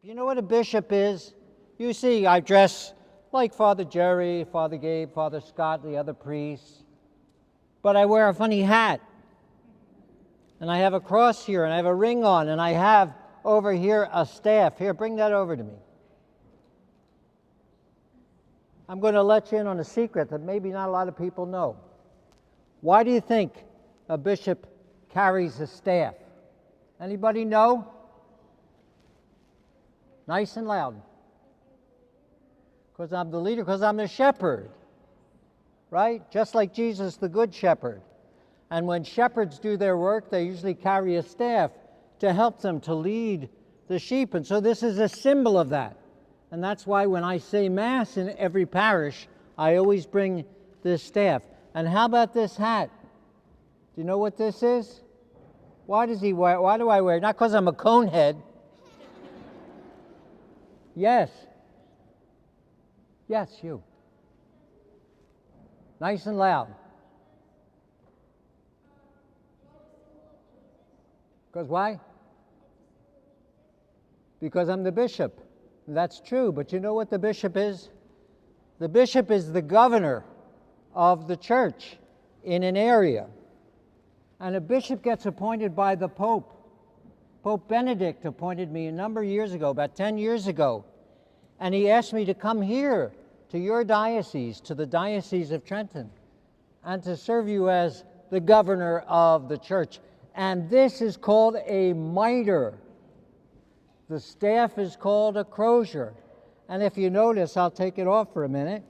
You know what a bishop is? You see, I dress like Father Jerry, Father Gabe, Father Scott, the other priests, but I wear a funny hat, and I have a cross here, and I have a ring on, and I have over here a staff. Here, bring that over to me. I'm going to let you in on a secret that maybe not a lot of people know. Why do you think a bishop carries a staff? Anybody know? Nice and loud. Because I'm the leader, because I'm the shepherd, right? Just like Jesus, the good shepherd. And when shepherds do their work, they usually carry a staff to help them to lead the sheep. And so this is a symbol of that. And that's why when I say Mass in every parish, I always bring this staff. And how about this hat? Do you know what this is? Why do I wear it? Not because I'm a conehead. Yes. Yes, you. Nice and loud. Because why? Because I'm the bishop. That's true, but you know what the bishop is? The bishop is the governor of the church in an area. And a bishop gets appointed by the Pope. Pope Benedict appointed me a number of years ago, about 10 years ago. And he asked me to come here to your diocese, to the Diocese of Trenton, and to serve you as the governor of the church. And this is called a mitre. The staff is called a crozier. And if you notice, I'll take it off for a minute.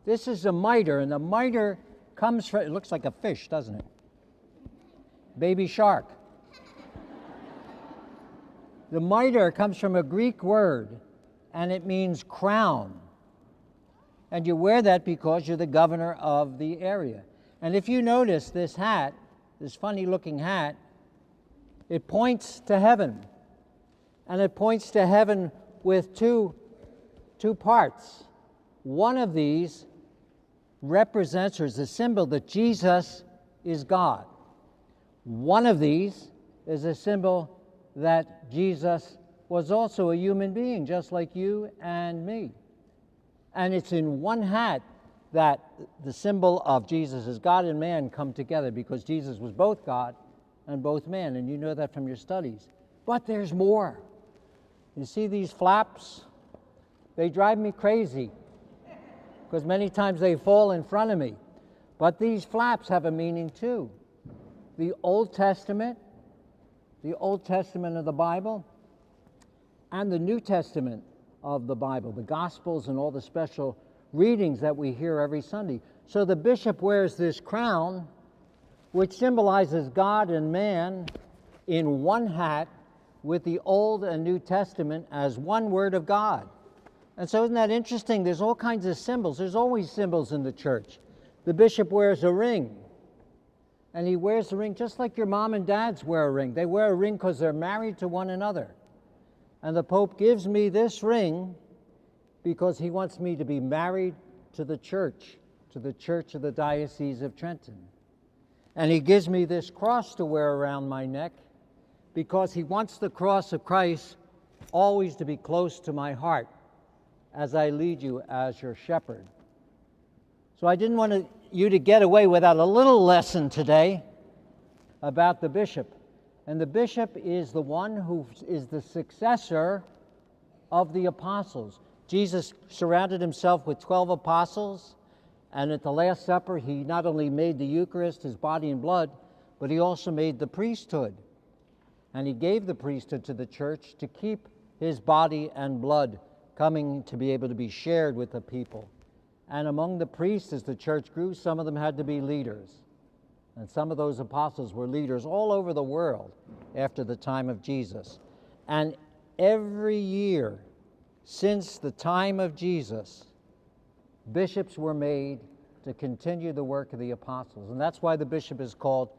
This is a mitre, and the mitre comes from, it looks like a fish, doesn't it? Baby shark. The mitre comes from a Greek word, and it means crown. And you wear that because you're the governor of the area. And if you notice this hat, this funny looking hat, it points to heaven. And it points to heaven with two parts. One of these represents or is a symbol that Jesus is God. One of these is a symbol that Jesus was also a human being, just like you and me. And it's in one hat that the symbol of Jesus as God and man come together, because Jesus was both God and both man, and you know that from your studies. But there's more. You see these flaps? They drive me crazy, because many times they fall in front of me. But these flaps have a meaning too. The Old Testament of the Bible, and the New Testament of the Bible, the Gospels and all the special readings that we hear every Sunday. So the bishop wears this crown, which symbolizes God and man in one hat, with the Old and New Testament as one word of God. And so isn't that interesting? There's all kinds of symbols. There's always symbols in the church. The bishop wears a ring. And he wears the ring just like your mom and dads wear a ring. They wear a ring because they're married to one another. And the Pope gives me this ring because he wants me to be married to the church of the Diocese of Trenton. And he gives me this cross to wear around my neck because he wants the cross of Christ always to be close to my heart as I lead you as your shepherd. So I didn't want you to get away without a little lesson today about the bishop. And the bishop is the one who is the successor of the apostles. Jesus surrounded himself with 12 apostles, and at the Last Supper, he not only made the Eucharist, his body and blood, but he also made the priesthood. And he gave the priesthood to the church to keep his body and blood coming to be able to be shared with the people. And among the priests, as the church grew, some of them had to be leaders. And some of those apostles were leaders all over the world after the time of Jesus. And every year since the time of Jesus, bishops were made to continue the work of the apostles. And that's why the bishop is called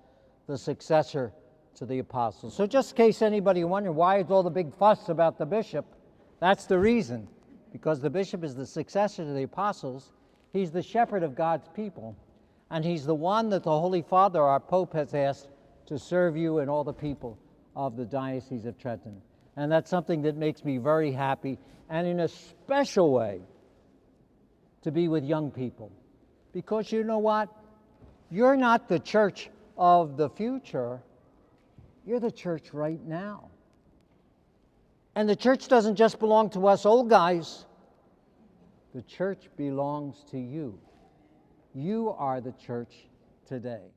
the successor to the apostles. So just in case anybody wondering why is all the big fuss about the bishop, that's the reason. Because the bishop is the successor to the apostles. He's the shepherd of God's people. And he's the one that the Holy Father, our Pope, has asked to serve you and all the people of the Diocese of Trenton. And that's something that makes me very happy, and in a special way, to be with young people. Because you know what? You're not the church of the future, you're the church right now. And the church doesn't just belong to us old guys, the church belongs to you. You are the church today.